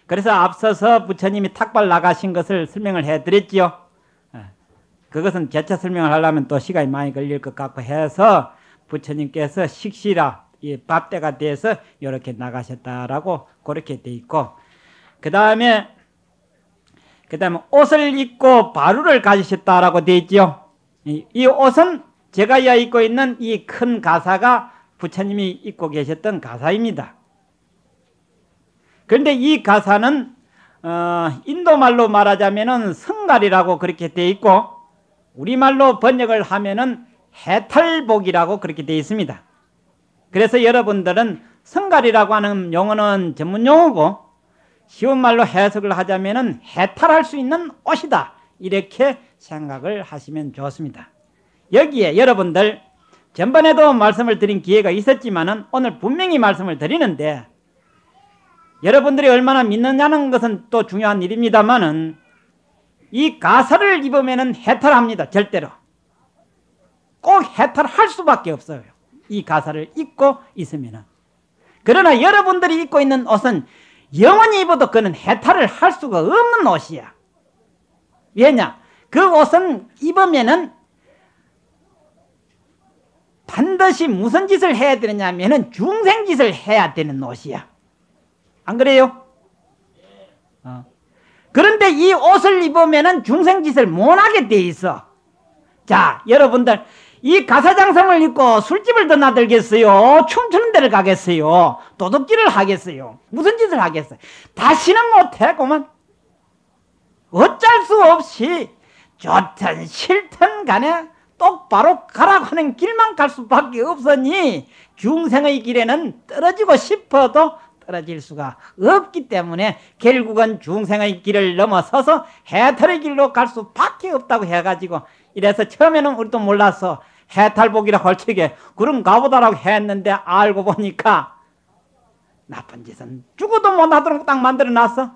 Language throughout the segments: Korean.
그래서 앞서서 부처님이 탁발 나가신 것을 설명을 해드렸지요. 그것은 개차 설명을 하려면 또 시간이 많이 걸릴 것 같고 해서 부처님께서 식시라 이 밥때가 돼서 이렇게 나가셨다라고 그렇게 돼 있고, 그 다음에 옷을 입고 바루를 가지셨다라고 돼 있죠. 이 옷은 제가 입고 있는 이 큰 가사가 부처님이 입고 계셨던 가사입니다. 그런데 이 가사는 인도말로 말하자면은 성갈이라고 그렇게 돼 있고, 우리말로 번역을 하면은 해탈복이라고 그렇게 되어 있습니다. 그래서 여러분들은 성갈이라고 하는 용어는 전문 용어고, 쉬운 말로 해석을 하자면은 해탈할 수 있는 옷이다, 이렇게 생각을 하시면 좋습니다. 여기에 여러분들 전번에도 말씀을 드린 기회가 있었지만은 오늘 분명히 말씀을 드리는데, 여러분들이 얼마나 믿느냐는 것은 또 중요한 일입니다만은 이 가사를 입으면은 해탈합니다. 절대로 꼭 해탈할 수밖에 없어요. 이 가사를 입고 있으면은. 그러나 여러분들이 입고 있는 옷은 영원히 입어도 그는 해탈을 할 수가 없는 옷이야. 왜냐? 그 옷은 입으면은 반드시 무슨 짓을 해야 되느냐면은 중생짓을 해야 되는 옷이야. 안 그래요? 그런데 이 옷을 입으면은 중생짓을 못하게 돼 있어. 자, 여러분들 이 가사장성을 입고 술집을 드나들겠어요? 춤추는 데를 가겠어요? 도둑질을 하겠어요? 무슨 짓을 하겠어요? 다시는 못해. 그만 어쩔 수 없이 좋든 싫든 간에 똑바로 가라고 하는 길만 갈 수밖에 없으니 중생의 길에는 떨어지고 싶어도 떨어질 수가 없기 때문에 결국은 중생의 길을 넘어서서 해탈의 길로 갈 수밖에 없다고 해가지고, 이래서 처음에는 우리도 몰랐어. 해탈복이라 할 적에 그럼 가보다라고 했는데 알고 보니까 나쁜 짓은 죽어도 못하도록 딱 만들어놨어.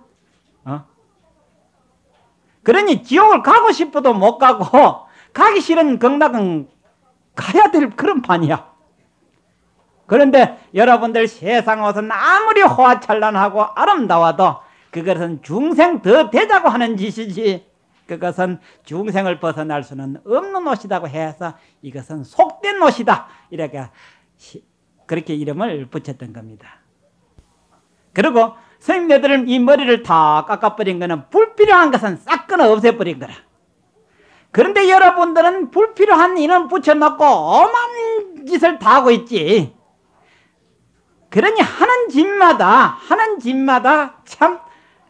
그러니 지옥을 가고 싶어도 못 가고 가기 싫은 극락은 가야 될 그런 판이야. 그런데 여러분들 세상 옷은 아무리 호화찬란하고 아름다워도 그것은 중생 더 되자고 하는 짓이지, 그것은 중생을 벗어날 수는 없는 옷이라고 해서 이것은 속된 옷이다, 이렇게 그렇게 이름을 붙였던 겁니다. 그리고 스님네들은 이 머리를 다 깎아버린 거는 불필요한 것은 싹 끊어 없애버린 거라. 그런데 여러분들은 불필요한 이는 붙여놓고 오만 짓을 다 하고 있지. 그러니 하는 짓마다 참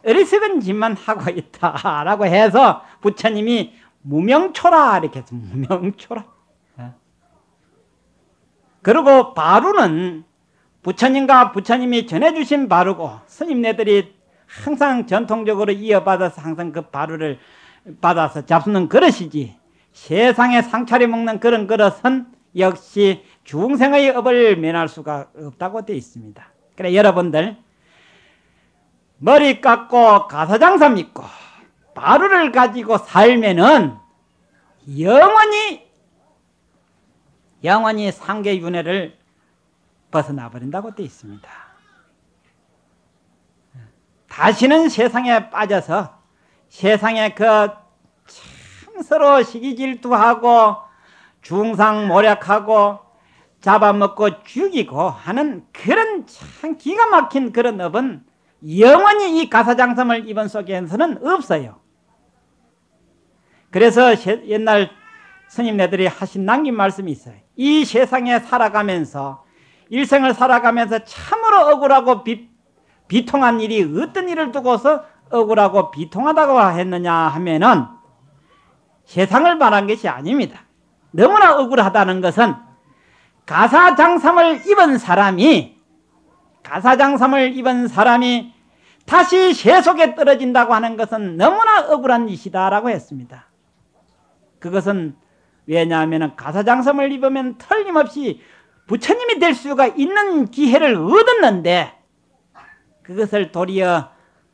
어리석은 짓만 하고 있다라고 해서 부처님이 무명초라 이렇게 해서 무명초라. 그리고 바루는 부처님과 부처님이 전해주신 바루고, 스님네들이 항상 전통적으로 이어받아서 항상 그 바루를 받아서 잡수는 그릇이지, 세상에 상차려 먹는 그런 그릇은 역시 중생의 업을 면할 수가 없다고 되어 있습니다. 그래 여러분들 머리 깎고 가사장사 믿고 바루를 가지고 살면은 영원히 상계윤회를 벗어나 버린다고 되어 있습니다. 다시는 세상에 빠져서 세상에 그 참 서로 시기질투하고 중상모략하고 잡아먹고 죽이고 하는 그런 참 기가 막힌 그런 업은 영원히 이 가사장성을 입은 속에서는 없어요. 그래서 옛날 스님네들이 하신 남긴 말씀이 있어요. 이 세상에 살아가면서 일생을 살아가면서 참으로 억울하고 비통한 일이 어떤 일을 두고서 억울하고 비통하다고 했느냐 하면은 세상을 말한 것이 아닙니다. 너무나 억울하다는 것은 가사장삼을 입은 사람이 다시 세속에 떨어진다고 하는 것은 너무나 억울한 일이다라고 했습니다. 그것은 왜냐하면 가사장삼을 입으면 틀림없이 부처님이 될 수가 있는 기회를 얻었는데 그것을 도리어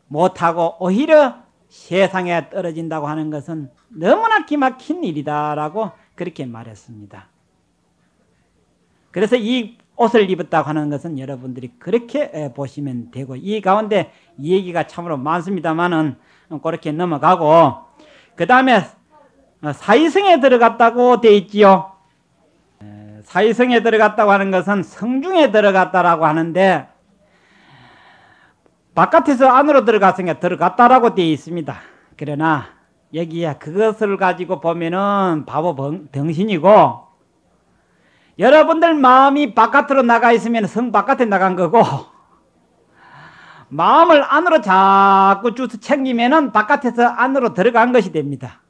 못하고 오히려 세상에 떨어진다고 하는 것은 너무나 기막힌 일이다라고 그렇게 말했습니다. 그래서 이 옷을 입었다고 하는 것은 여러분들이 그렇게 보시면 되고, 이 가운데 이 얘기가 참으로 많습니다만은 그렇게 넘어가고, 그 다음에 사이성에 들어갔다고 돼 있지요. 사이성에 들어갔다고 하는 것은 성중에 들어갔다라고 하는데, 바깥에서 안으로 들어갔으니까 들어갔다라고 되어 있습니다. 그러나 여기에 그것을 가지고 보면은 바보 덩신이고, 여러분들 마음이 바깥으로 나가 있으면 성 바깥에 나간 거고, 마음을 안으로 자꾸 주워 챙기면은 바깥에서 안으로 들어간 것이 됩니다.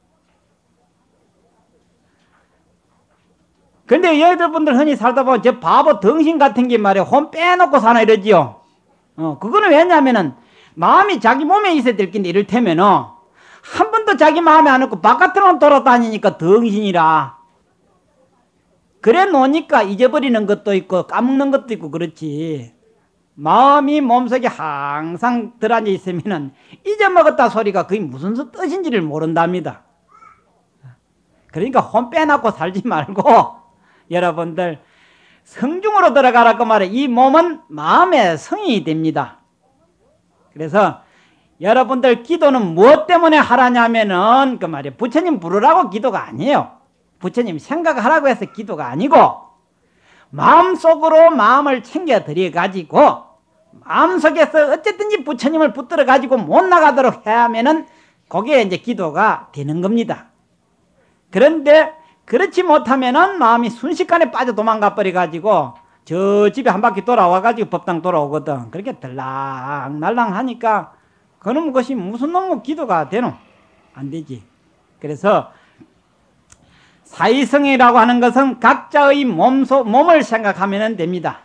근데 여러분들 흔히 살다 보면 저 바보 덩신 같은 게 말이야 혼 빼놓고 사나 이러지요. 그거는 왜냐면은 마음이 자기 몸에 있어야 될 텐데, 이를테면은 한 번도 자기 마음에 안 없고 바깥으로만 돌아다니니까 덩신이라. 그래 놓으니까 잊어버리는 것도 있고 까먹는 것도 있고 그렇지. 마음이 몸속에 항상 들어앉아 있으면은 잊어먹었다 소리가 그게 무슨 뜻인지를 모른답니다. 그러니까 혼 빼놓고 살지 말고 여러분들 성중으로 들어가라고 말해. 이 몸은 마음의 성이 됩니다. 그래서 여러분들 기도는 무엇 때문에 하라냐면은 그 말이에요. 부처님 부르라고 기도가 아니에요. 부처님 생각하라고 해서 기도가 아니고, 마음속으로 마음을 챙겨 들여가지고 마음속에서 어쨌든지 부처님을 붙들어 가지고 못 나가도록 해야 하면은 그게 이제 기도가 되는 겁니다. 그런데 그렇지 못하면은 마음이 순식간에 빠져 도망가 버려 가지고 저 집에 한 바퀴 돌아와 가지고 법당 돌아오거든. 그렇게 들락날락 하니까 그놈 것이 무슨 놈의 기도가 되노? 안 되지. 그래서 사이성이라고 하는 것은 각자의 몸을 생각하면 됩니다.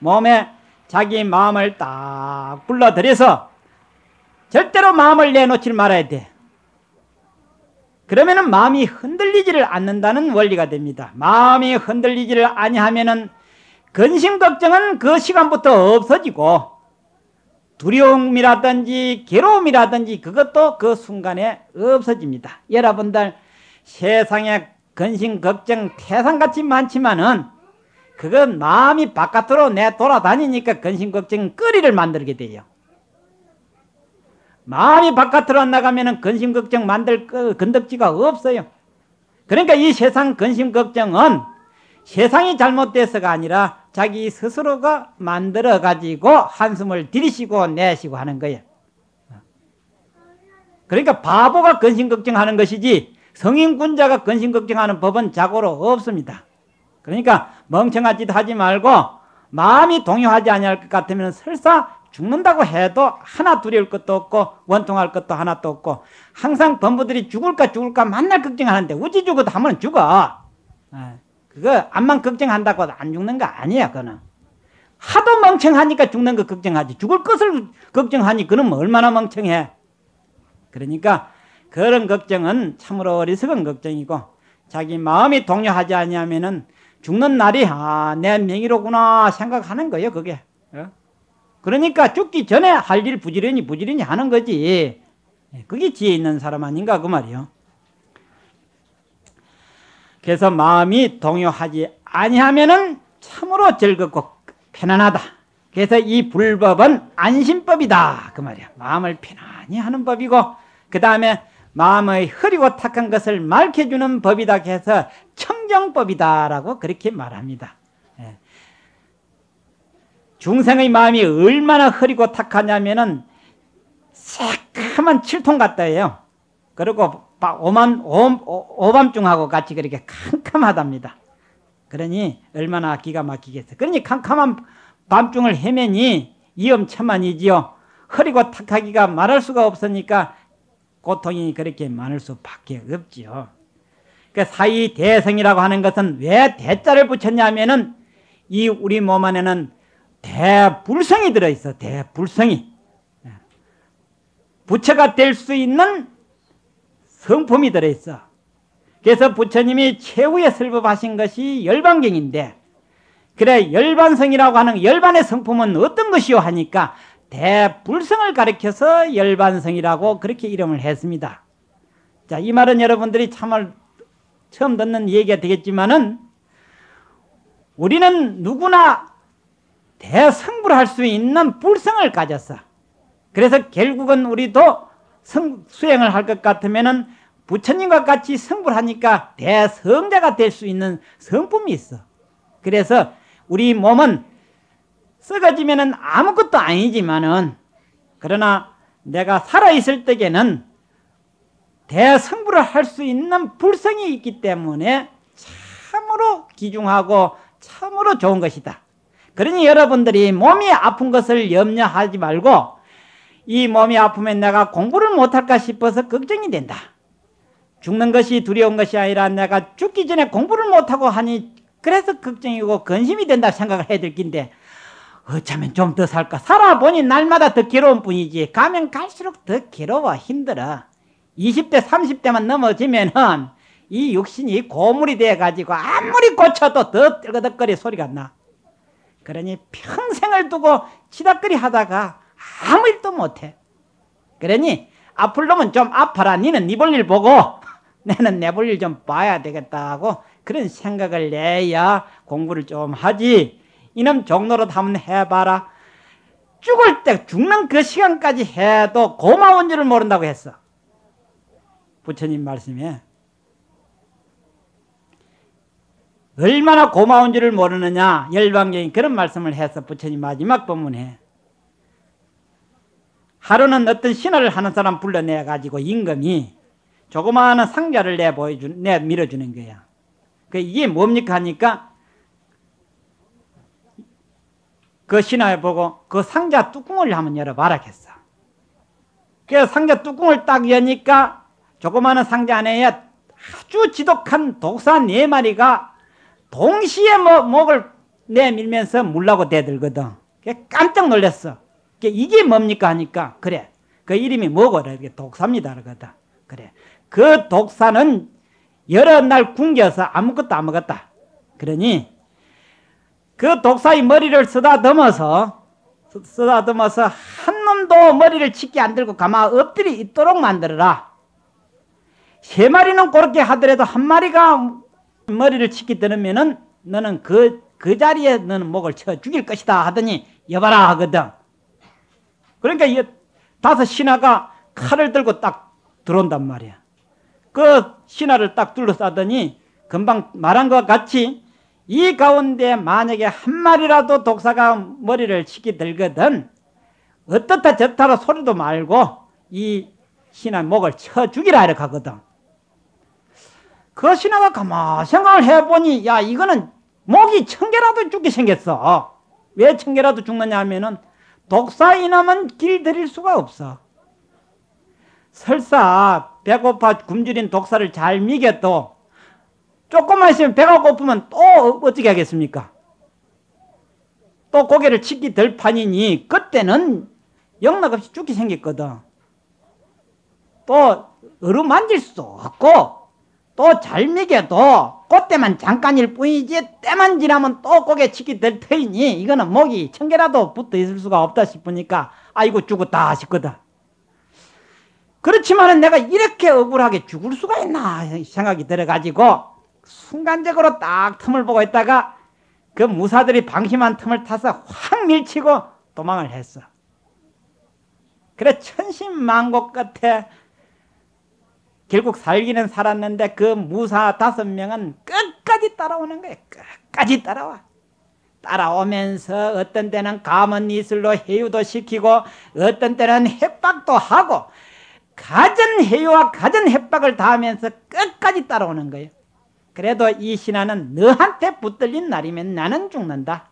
몸에 자기 마음을 딱 불러들여서 절대로 마음을 내놓지 말아야 돼. 그러면은 마음이 흔들리지를 않는다는 원리가 됩니다. 마음이 흔들리지를 아니하면은 근심 걱정은 그 시간부터 없어지고, 두려움이라든지 괴로움이라든지 그것도 그 순간에 없어집니다. 여러분들 세상에 근심 걱정 태산같이 많지만은 그건 마음이 바깥으로 내 돌아다니니까 근심 걱정 거리를 만들게 돼요. 마음이 바깥으로 안 나가면은 근심 걱정 만들 건덕지가 없어요. 그러니까 이 세상 근심 걱정은 세상이 잘못돼서가 아니라 자기 스스로가 만들어 가지고 한숨을 들이쉬고 내쉬고 하는 거예요. 그러니까 바보가 근심 걱정하는 것이지 성인군자가 근심 걱정하는 법은 자고로 없습니다. 그러니까 멍청한 짓 하지 말고, 마음이 동요하지 아니할 것 같으면 설사 죽는다고 해도 하나 두려울 것도 없고 원통할 것도 하나도 없고, 항상 범부들이 죽을까 맨날 걱정하는데 어찌 죽어도 하면 죽어. 그거 암만 걱정한다고 안 죽는 거 아니야. 그거는 하도 멍청하니까 죽는 거 걱정하지, 죽을 것을 걱정하니 그는 얼마나 멍청해. 그러니까 그런 걱정은 참으로 어리석은 걱정이고, 자기 마음이 동요하지 아니하면은 죽는 날이 내 명의로구나 생각하는 거예요. 그게. 그러니까 죽기 전에 할 일 부지런히 하는 거지. 그게 지혜 있는 사람 아닌가 그 말이요. 그래서 마음이 동요하지 아니하면은 참으로 즐겁고 편안하다. 그래서 이 불법은 안심법이다 그 말이야. 마음을 편안히 하는 법이고, 그 다음에 마음의 흐리고 탁한 것을 맑혀주는 법이다 해서 청정법이다라고 그렇게 말합니다. 중생의 마음이 얼마나 흐리고 탁하냐면은 새까만 칠통 같다예요. 그리고 오밤중하고 같이 그렇게 캄캄하답니다. 그러니 얼마나 기가 막히겠어. 그러니 캄캄한 밤중을 헤매니 위험천만이지요. 흐리고 탁하기가 말할 수가 없으니까 고통이 그렇게 많을 수밖에 없지요. 그 사이대성이라고 하는 것은 왜 대자를 붙였냐면은 이 우리 몸 안에는 대불성이 들어있어. 대불성이 부처가 될 수 있는 성품이 들어있어. 그래서 부처님이 최후에 설법하신 것이 열반경인데, 그래 열반성이라고 하는 열반의 성품은 어떤 것이요 하니까 대불성을 가리켜서 열반성이라고 그렇게 이름을 했습니다. 자, 이 말은 여러분들이 참을 처음 듣는 얘기가 되겠지만은 우리는 누구나 대성불할 수 있는 불성을 가졌어. 그래서 결국은 우리도 수행을 할 것 같으면은 부처님과 같이 성불하니까 대성자가 될 수 있는 성품이 있어. 그래서 우리 몸은 썩어지면은 아무것도 아니지만은, 그러나 내가 살아있을 때에는 대성불을 할 수 있는 불성이 있기 때문에 참으로 귀중하고 참으로 좋은 것이다. 그러니 여러분들이 몸이 아픈 것을 염려하지 말고, 이 몸이 아프면 내가 공부를 못할까 싶어서 걱정이 된다. 죽는 것이 두려운 것이 아니라 내가 죽기 전에 공부를 못하고 하니 그래서 걱정이고 근심이 된다 생각을 해야 될 긴데, 어쩌면 좀 더 살까. 살아보니 날마다 더 괴로운 뿐이지. 가면 갈수록 더 괴로워. 힘들어. 20대 30대만 넘어지면은 이 육신이 고물이 돼가지고 아무리 고쳐도 더 뜨거덕거리 소리가 나. 그러니 평생을 두고 치닥거리 하다가 아무 일도 못해. 그러니 아플 놈은 좀 아파라. 니는 니 볼 일 보고 나는 내 볼 일 좀 봐야 되겠다 하고 그런 생각을 내야 공부를 좀 하지. 이놈 종로릇 한번 해봐라. 죽을 때 죽는 그 시간까지 해도 고마운 줄을 모른다고 했어. 부처님 말씀에 얼마나 고마운 줄을 모르느냐. 열반경이 그런 말씀을 해서 부처님 마지막 법문에 하루는 어떤 신화를 하는 사람 불러내가지고 임금이 조그마한 상자를 밀어주는 거야. 이게 뭡니까 하니까 그 신화에 보고 그 상자 뚜껑을 한번 열어봐라 했어. 그래서 상자 뚜껑을 딱 여니까 조그마한 상자 안에 아주 지독한 독사 4마리가 동시에 목을 내밀면서 물라고 대들거든. 깜짝 놀랐어. 이게 뭡니까 하니까 그래 그 이름이 뭐고 이렇게 독사입니다 그러거든. 그래 그 독사는 여러 날 굶겨서 아무것도 안 먹었다. 그러니 그 독사의 머리를 쓰다듬어서 한 놈도 머리를 치게 안 들고 가만 엎드려 있도록 만들어라. 3마리는 그렇게 하더라도 한 마리가 머리를 치게 들으면은 너는 그 자리에 너는 목을 쳐 죽일 것이다 하더니 여봐라 하거든. 그러니까 이 5 신하가 칼을 들고 딱 들어온단 말이야. 그 신하를 딱 둘러싸더니 금방 말한 것 같이 이 가운데 만약에 한 마리라도 독사가 머리를 치게 들거든 어떻다 저렇다 소리도 말고 이 신하 목을 쳐 죽이라 이렇게 하거든. 그 신하가 가만 생각을 해보니 야 이거는 목이 1000개라도 죽게 생겼어. 왜 1000개라도 죽느냐 하면은 독사 이놈은 길들일 수가 없어. 설사 배고파 굶주린 독사를 잘 미겨도 조금만 있으면 배가 고프면 또 어떻게 하겠습니까? 또 고개를 치기 덜 판이니 그때는 영락없이 죽게 생겼거든. 또 어루만질 수 없고 또 잘 미겨도 그때만 잠깐일 뿐이지 때만 지나면 또 고개 치기 될 터이니 이거는 목이 1000개라도 붙어 있을 수가 없다 싶으니까 아이고 죽었다 싶거든. 그렇지만은 내가 이렇게 억울하게 죽을 수가 있나 생각이 들어가지고 순간적으로 딱 틈을 보고 있다가 그 무사들이 방심한 틈을 타서 확 밀치고 도망을 했어. 그래 천신만고 끝에 결국 살기는 살았는데 그 무사 5명은 끝까지 따라오는 거야. 끝까지 따라와. 따라오면서 어떤 때는 감은 이슬로 해유도 시키고 어떤 때는 협박도 하고 가전 해유와 가전 협박을 다 하면서 끝까지 따라오는 거예요. 그래도 이 신하는 너한테 붙들린 날이면 나는 죽는다.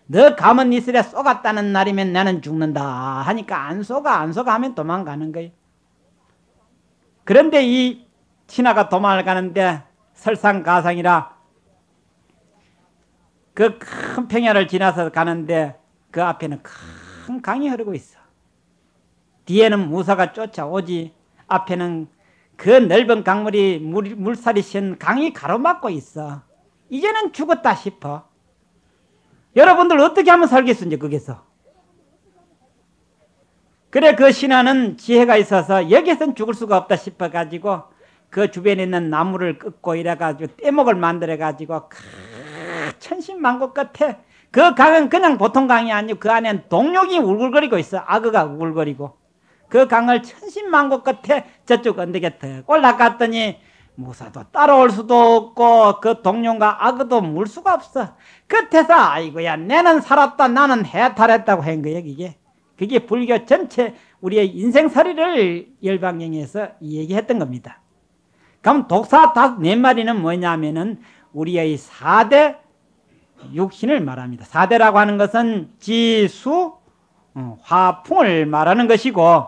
너 감은 이슬에 쏘갔다는 날이면 나는 죽는다 하니까 안 쏘가 하면 도망가는 거예요. 그런데 이 신하가 도망을 가는데 설상가상이라 그 큰 평야를 지나서 가는데 그 앞에는 큰 강이 흐르고 있어. 뒤에는 무사가 쫓아오지. 앞에는 그 넓은 강물이 물살이 샌 강이 가로막고 있어. 이제는 죽었다 싶어. 여러분들 어떻게 하면 살겠어 거기서. 그래 그 신하는 지혜가 있어서 여기서는 죽을 수가 없다 싶어가지고 그 주변에 있는 나무를 꺾고 이래가지고 떼목을 만들어가지고 천신만고 끝에 그 강은 그냥 보통 강이 아니고 그 안엔 동력이 울글거리고 있어. 악어가 울글거리고. 그 강을 천신만고 끝에 저쪽 언덕에 더 올라갔더니 무사도 따라올 수도 없고 그 동룡과 악어도 물 수가 없어. 끝에서 아이고야 내는 살았다 나는 해탈했다고 한 거야. 그게 불교 전체 우리의 인생살이를 열방경에서 얘기했던 겁니다. 그럼 독사 4마리는 뭐냐면은 우리의 4대 육신을 말합니다. 4대라고 하는 것은 지수, 화풍을 말하는 것이고,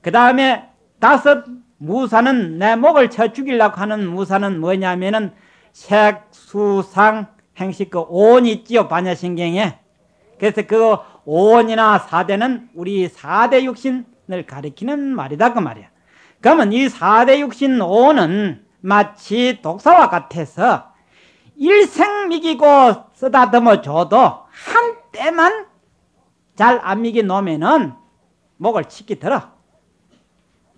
그 다음에 5 무사는 내 목을 쳐 죽이려고 하는 무사는 뭐냐면은 색수상 행식 그 오온 있지요, 반야신경에. 그래서 그 오온이나 4대는 우리 4대 육신을 가리키는 말이다 그 말이야. 그러면 이 4대 육신 오온은 마치 독사와 같아서 일생 미기고 쓰다듬어 줘도 한때만 잘 안 미기 놓으면은 목을 치기 들어.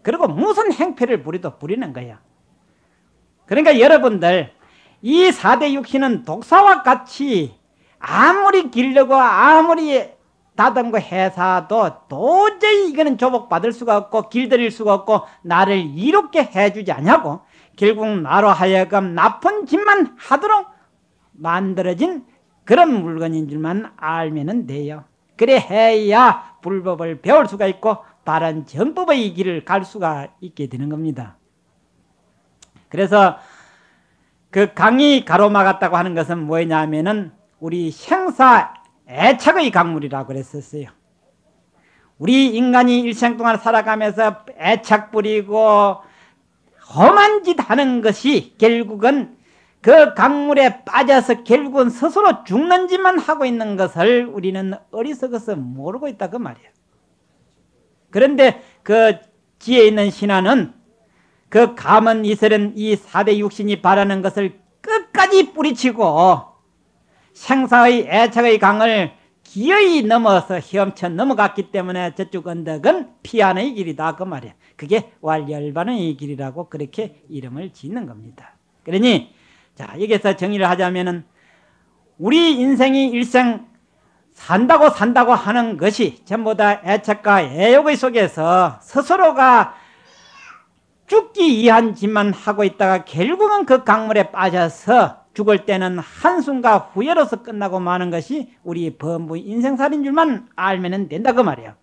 그리고 무슨 행패를 부리도 부리는 거야. 그러니까 여러분들 이 4대 육신은 독사와 같이 아무리 기르고 아무리 다듬고 해사도 도저히 이거는 조복받을 수가 없고 길들일 수가 없고 나를 이롭게 해주지 않냐고 결국 나로 하여금 나쁜 짓만 하도록 만들어진 그런 물건인 줄만 알면 돼요. 그래 해야 불법을 배울 수가 있고 바른 정법의 길을 갈 수가 있게 되는 겁니다. 그래서 그 강이 가로막았다고 하는 것은 뭐냐면은 우리 생사 애착의 강물이라고 그랬었어요. 우리 인간이 일생 동안 살아가면서 애착 부리고 험한 짓 하는 것이 결국은 그 강물에 빠져서 결국은 스스로 죽는 짓만 하고 있는 것을 우리는 어리석어서 모르고 있다 그 말이에요. 그런데 그 지혜 있는 신하는 그 감은 이슬은 이 4대 육신이 바라는 것을 끝까지 뿌리치고 생사의 애착의 강을 기어이 넘어서 헤엄쳐 넘어갔기 때문에 저쪽 언덕은 피안의 길이다 그 말이에요. 그게 왈열반의 길이라고 그렇게 이름을 짓는 겁니다. 그러니 자 여기서 정의를 하자면은 우리 인생이 일생 산다고 하는 것이 전부 다 애착과 애욕의 속에서 스스로가 죽기 위한 짓만 하고 있다가 결국은 그 강물에 빠져서 죽을 때는 한숨과 후회로서 끝나고 마는 것이 우리 범부 인생살인 줄만 알면 된다 그 말이에요.